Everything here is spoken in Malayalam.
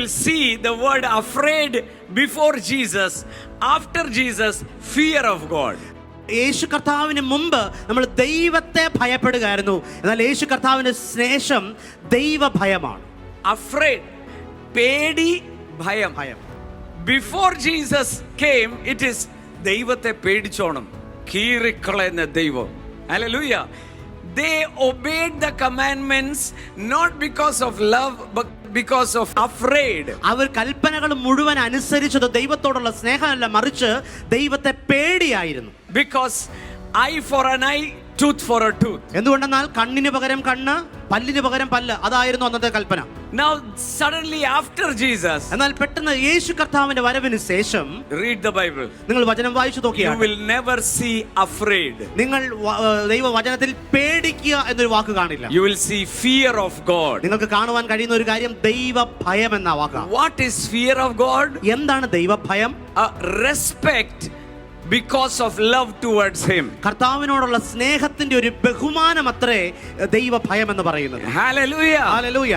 will see the word afraid before Jesus, after Jesus, fear of God. യേശു കർത്താവിന് മുമ്പ് നമ്മൾ ദൈവത്തെ ഭയപ്പെടുകയായിരുന്നു, എന്നാൽ യേശു കർത്താവിന് ശേഷം ദൈവഭയമാണ്. Afraid, പേടി, ഭയം. Before Jesus came, it is ദൈവത്തെ പേടിച്ചോണം, കീറിക്കളയുന്ന ദൈവം. Hallelujah. They obeyed the commandments not because of love but because of afraid. അവർ കൽപ്പനകൾ മുഴുവൻ അനുസരിച്ചത് ദൈവത്തോടുള്ള സ്നേഹമല്ല, മറിച്ച് ദൈവത്തെ പേടിയായിരുന്നു. Because eye for an eye, tooth for a tooth. എന്തുകൊണ്ടെന്നാൽ കണ്ണിന് പകരം കണ്ണ്, പല്ലിന് പകരം പല്ല്, അതായിരുന്നു അന്നത്തെ കൽപ്പന. Now suddenly after Jesus, എന്നാൽ പെട്ടെന്ന് യേശു കർത്താവിന്റെ വരവിന് ശേഷം, read the Bible, നിങ്ങൾ വചനം വായിച്ചു you നോക്കിയാൽ will never see afraid. നിങ്ങൾ ദൈവവചനത്തിൽ പേടിക്കുക എന്നൊരു വാക്ക് കാണില്ല. You will see fear of God. നിങ്ങൾക്ക് കാണുവാൻ കഴിയുന്ന ഒരു കാര്യം ദൈവഭയം എന്ന വാക്കാണ്. What is fear of God? എന്താണ് ദൈവഭയം? A respect because of love towards him. കർത്താവിനോടുള്ള സ്നേഹത്തിന്റെ ഒരു ബഹുമാനം അത്രേ ദൈവഭയം എന്ന് പറയുന്നത്. Hallelujah. ഹല്ലേലൂയ.